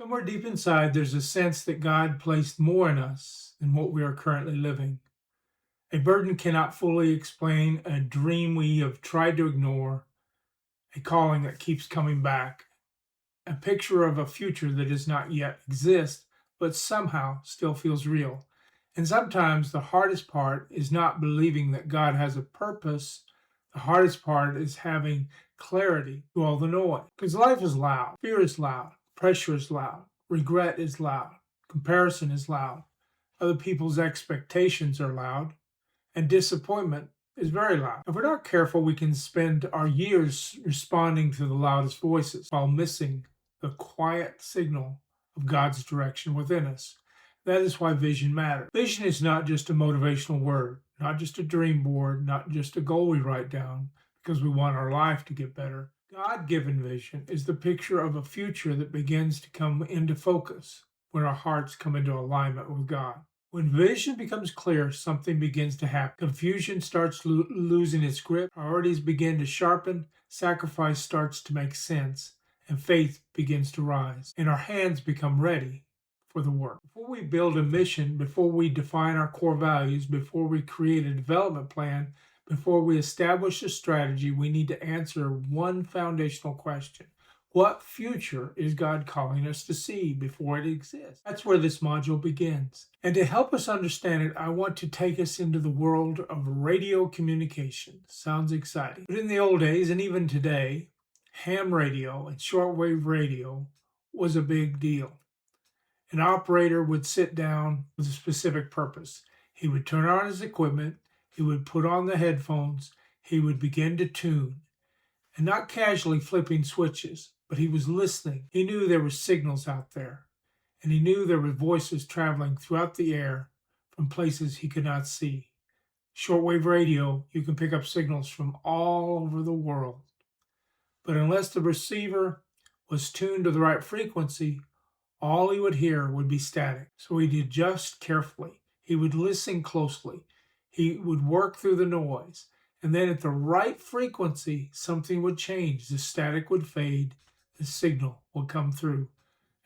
Somewhere deep inside, there's a sense that God placed more in us than what we are currently living. A burden cannot fully explain a dream we have tried to ignore, a calling that keeps coming back, a picture of a future that does not yet exist, but somehow still feels real. And sometimes the hardest part is not believing that God has a purpose. The hardest part is having clarity to all the noise. Because life is loud, fear is loud, pressure is loud, regret is loud, comparison is loud, other people's expectations are loud, and disappointment is very loud. If we're not careful, we can spend our years responding to the loudest voices while missing the quiet signal of God's direction within us. That is why vision matters. Vision is not just a motivational word, not just a dream board, not just a goal we write down because we want our life to get better. God given vision is the picture of a future that begins to come into focus when our hearts come into alignment with God. When vision becomes clear, something begins to happen. Confusion starts losing its grip, priorities begin to sharpen, sacrifice starts to make sense, and faith begins to rise, and our hands become ready for the work. Before we build a mission, before we define our core values, before we create a development plan, before we establish a strategy, we need to answer one foundational question. What future is God calling us to see before it exists? That's where this module begins. And to help us understand it, I want to take us into the world of radio communication. Sounds exciting. But in the old days, and even today, ham radio and shortwave radio was a big deal. An operator would sit down with a specific purpose. He would turn on his equipment, he would put on the headphones, he would begin to tune, and not casually flipping switches, but he was listening. He knew there were signals out there, and he knew there were voices traveling throughout the air from places he could not see. Shortwave radio, you can pick up signals from all over the world. But unless the receiver was tuned to the right frequency, all he would hear would be static. So he'd adjust carefully. He would listen closely. He would work through the noise. And then at the right frequency, something would change. The static would fade, the signal would come through,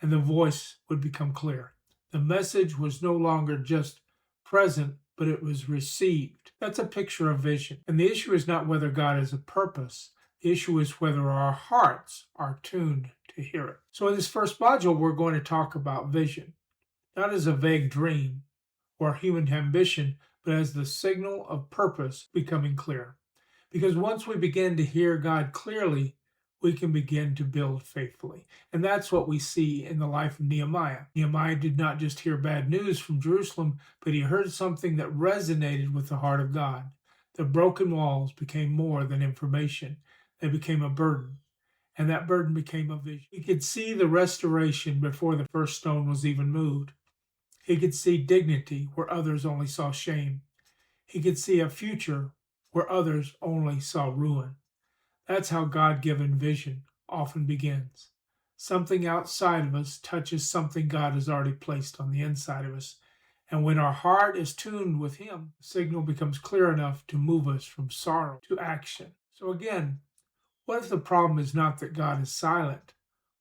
and the voice would become clear. The message was no longer just present, but it was received. That's a picture of vision. And the issue is not whether God has a purpose. The issue is whether our hearts are tuned to hear it. So in this first module, we're going to talk about vision, not as a vague dream or human ambition, but as the signal of purpose becoming clear. Because once we begin to hear God clearly, we can begin to build faithfully. And that's what we see in the life of Nehemiah. Nehemiah did not just hear bad news from Jerusalem, but he heard something that resonated with the heart of God. The broken walls became more than information. They became a burden. And that burden became a vision. He could see the restoration before the first stone was even moved. He could see dignity where others only saw shame. He could see a future where others only saw ruin. That's how God-given vision often begins. Something outside of us touches something God has already placed on the inside of us. And when our heart is tuned with Him, the signal becomes clear enough to move us from sorrow to action. So again, what if the problem is not that God is silent?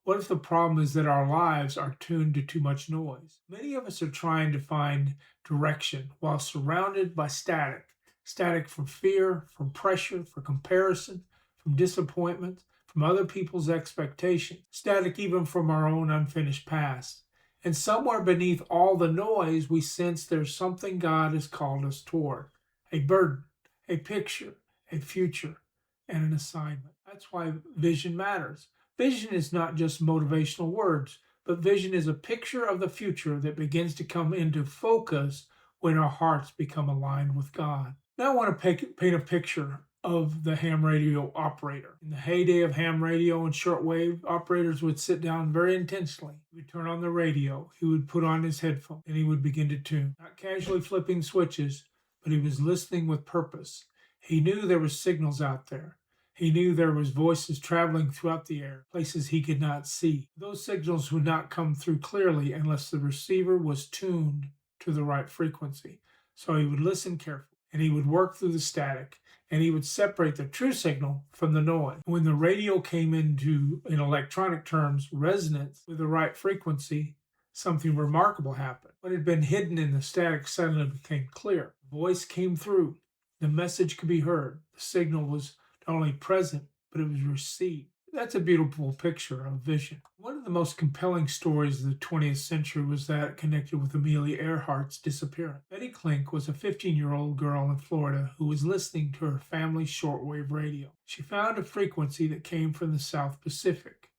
What if the problem is that our lives are tuned to too much noise? Many of us are trying to find direction while surrounded by static. Static from fear, from pressure, from comparison, from disappointment, from other people's expectations. Static even from our own unfinished past. And somewhere beneath all the noise, we sense there's something God has called us toward. A burden, a picture, a future, and an assignment. That's why vision matters. Vision is not just motivational words, but vision is a picture of the future that begins to come into focus when our hearts become aligned with God. Now I want to paint a picture of the ham radio operator. In the heyday of ham radio and shortwave, operators would sit down very intentionally. He would turn on the radio, he would put on his headphones, and he would begin to tune. Not casually flipping switches, but he was listening with purpose. He knew there were signals out there. He knew there was voices traveling throughout the air, places he could not see. Those signals would not come through clearly unless the receiver was tuned to the right frequency. So he would listen carefully. and he would work through the static, and he would separate the true signal from the noise. When the radio came into, in electronic terms, resonance with the right frequency, something remarkable happened. What had been hidden in the static suddenly became clear. The voice came through. The message could be heard. The signal was not only present, but it was received. That's a beautiful picture of vision. One of the most compelling stories of the 20th century was that connected with Amelia Earhart's disappearance. Betty Klink was a 15-year-old girl in Florida who was listening to her family's shortwave radio. She found a frequency that came from the South Pacific,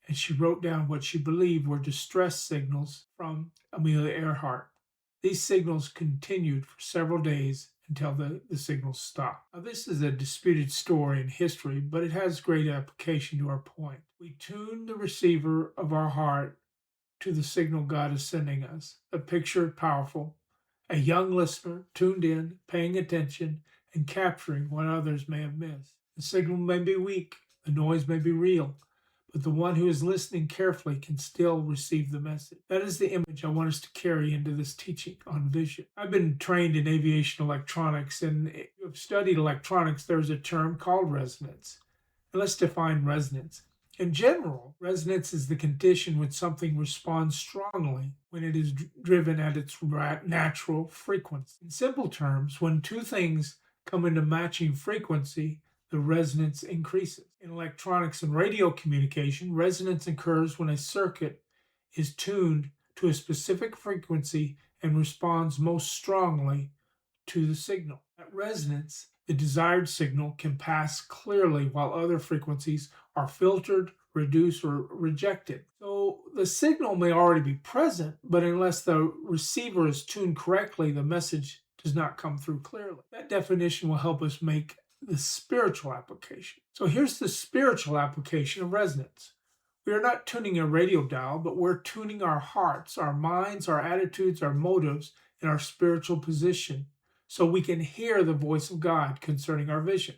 and she wrote down what she believed were distress signals from Amelia Earhart. These signals continued for several days until the signals stopped. Now, this is a disputed story in history, but it has great application to our point. We tune the receiver of our heart to the signal God is sending us. A picture powerful, a young listener tuned in, paying attention, and capturing what others may have missed. The signal may be weak, the noise may be real, but the one who is listening carefully can still receive the message. That is the image I want us to carry into this teaching on vision. I've been trained in aviation electronics, and if you have studied electronics, there's a term called resonance. And let's define resonance. In general, resonance is the condition when something responds strongly when it is driven at its natural frequency. In simple terms, when two things come into matching frequency, the resonance increases. In electronics and radio communication, resonance occurs when a circuit is tuned to a specific frequency and responds most strongly to the signal. At resonance, the desired signal can pass clearly while other frequencies are filtered, reduced, or rejected. So the signal may already be present, but unless the receiver is tuned correctly, the message does not come through clearly. That definition will help us make the spiritual application. So here's the spiritual application of resonance. We are not tuning a radio dial, but we're tuning our hearts, our minds, our attitudes, our motives, and our spiritual position so we can hear the voice of God concerning our vision.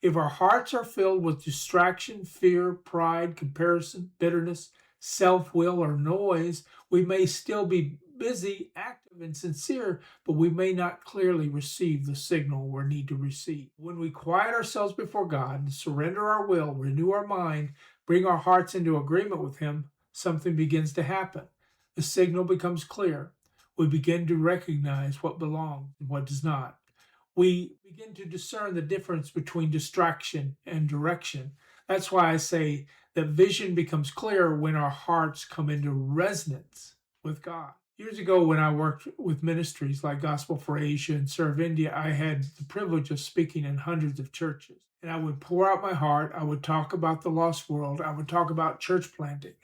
If our hearts are filled with distraction, fear, pride, comparison, bitterness, self-will, or noise, we may still be busy, active, and sincere, but we may not clearly receive the signal we need to receive. When we quiet ourselves before God and surrender our will, renew our mind, bring our hearts into agreement with Him, something begins to happen. The signal becomes clear. We begin to recognize what belongs and what does not. We begin to discern the difference between distraction and direction. That's why I say that vision becomes clear when our hearts come into resonance with God. Years ago, when I worked with ministries like Gospel for Asia and Serve India, I had the privilege of speaking in hundreds of churches. And I would pour out my heart. I would talk about the lost world. I would talk about church planting.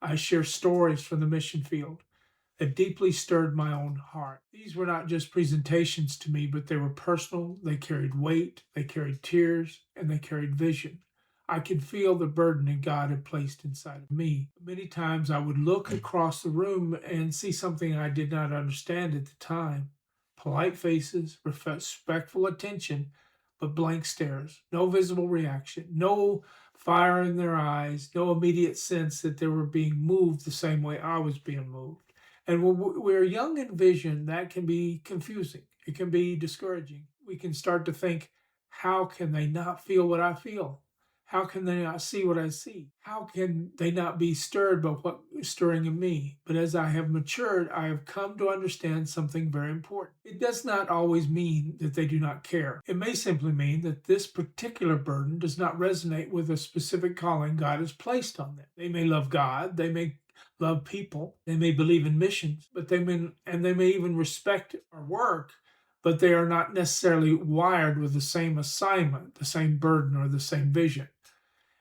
I share stories from the mission field that deeply stirred my own heart. These were not just presentations to me, but they were personal. They carried weight, they carried tears, and they carried vision. I could feel the burden that God had placed inside of me. Many times I would look across the room and see something I did not understand at the time. Polite faces, respectful attention, but blank stares, no visible reaction, no fire in their eyes, no immediate sense that they were being moved the same way I was being moved. And when we're young in vision, that can be confusing. It can be discouraging. We can start to think, how can they not feel what I feel? How can they not see what I see? How can they not be stirred by what is stirring in me? But as I have matured, I have come to understand something very important. It does not always mean that they do not care. It may simply mean that this particular burden does not resonate with a specific calling God has placed on them. They may love God, they may love people, they may believe in missions, but they may even respect our work, but they are not necessarily wired with the same assignment, the same burden, or the same vision.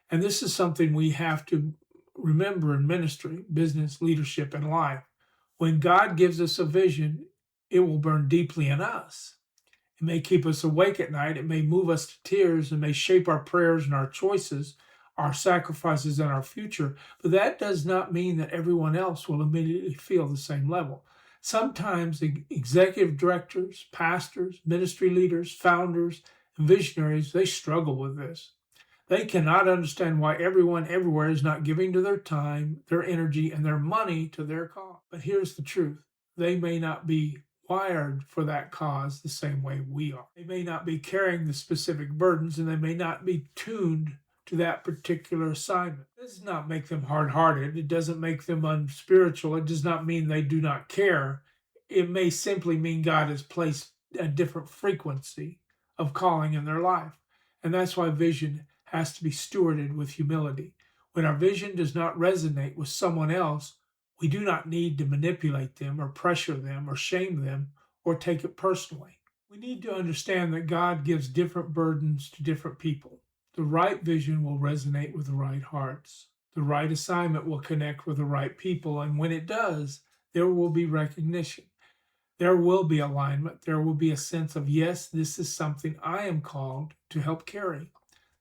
And this is something we have to remember in ministry, business, leadership, and life. When God gives us a vision, it will burn deeply in us. It may keep us awake at night. It may move us to tears. It may shape our prayers and our choices, our sacrifices, and our future. But that does not mean that everyone else will immediately feel the same level. Sometimes executive directors, pastors, ministry leaders, founders, and visionaries, they struggle with this. They cannot understand why everyone everywhere is not giving to their time, their energy, and their money to their cause. But here's the truth. They may not be wired for that cause the same way we are. They may not be carrying the specific burdens and they may not be tuned to that particular assignment. It does not make them hard hearted. It doesn't make them unspiritual. It does not mean they do not care. It may simply mean God has placed a different frequency of calling in their life. And that's why vision has to be stewarded with humility. When our vision does not resonate with someone else, we do not need to manipulate them or pressure them or shame them or take it personally. We need to understand that God gives different burdens to different people. The right vision will resonate with the right hearts. The right assignment will connect with the right people. And when it does, there will be recognition. There will be alignment. There will be a sense of, yes, this is something I am called to help carry.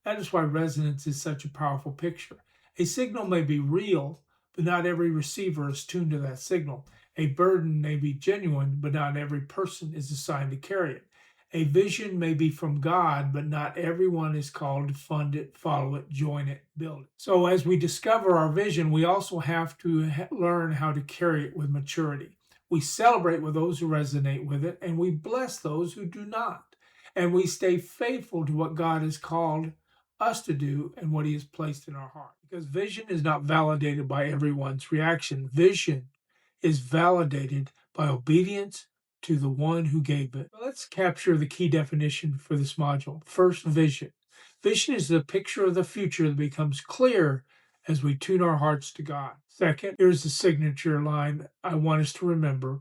That is why resonance is such a powerful picture. A signal may be real, but not every receiver is tuned to that signal. A burden may be genuine, but not every person is assigned to carry it. A vision may be from God, but not everyone is called to fund it, follow it, join it, build it. So as we discover our vision, we also have to learn how to carry it with maturity. We celebrate with those who resonate with it, and we bless those who do not. And we stay faithful to what God has called us to do and what He has placed in our heart. Because vision is not validated by everyone's reaction. Vision is validated by obedience to the one who gave it. Let's capture the key definition for this module. First, vision. Vision is the picture of the future that becomes clear as we tune our hearts to God. Second, here's the signature line I want us to remember.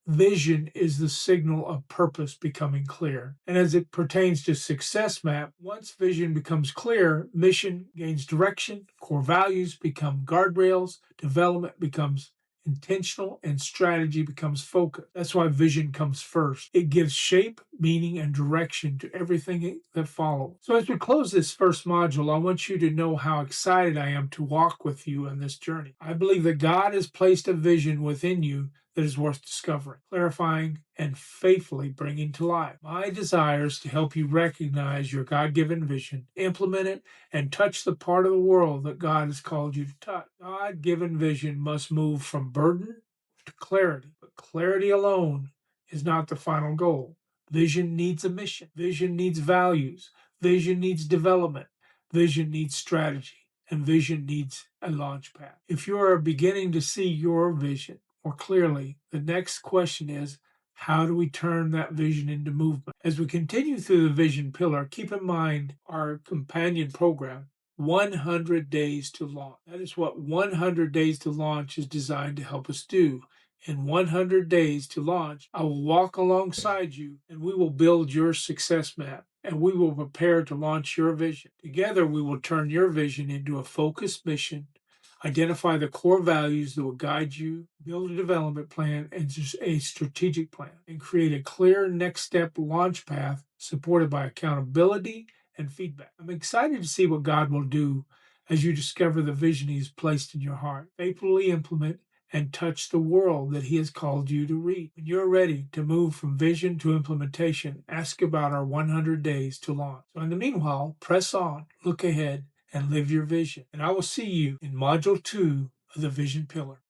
Vision is the signal of purpose becoming clear. And as it pertains to success map, once vision becomes clear, mission gains direction, core values become guardrails, development becomes intentional, and strategy becomes focus. That's why vision comes first. It gives shape, meaning, and direction to everything that follows. So as we close this first module, I want you to know how excited I am to walk with you on this journey. I believe that God has placed a vision within you that is worth discovering, clarifying, and faithfully bringing to life. My desire is to help you recognize your God-given vision, implement it, and touch the part of the world that God has called you to touch. God-given vision must move from burden to clarity, but clarity alone is not the final goal. Vision needs a mission. Vision needs values. Vision needs development. Vision needs strategy. And vision needs a launch pad. If you are beginning to see your vision more clearly, the next question is, how do we turn that vision into movement? As we continue through the vision pillar, keep in mind our companion program, 100 Days to Launch. That is what 100 Days to Launch is designed to help us do. In 100 days to launch, I will walk alongside you and we will build your success map and we will prepare to launch your vision. Together, we will turn your vision into a focused mission, identify the core values that will guide you, build a development plan and a strategic plan, and create a clear next step launch path supported by accountability and feedback. I'm excited to see what God will do as you discover the vision He's placed in your heart. Faithfully implement and touch the world that He has called you to reach. When you're ready to move from vision to implementation, ask about our 100 days to launch. So in the meanwhile, press on, look ahead, and live your vision. And I will see you in Module 2 of the Vision Pillar.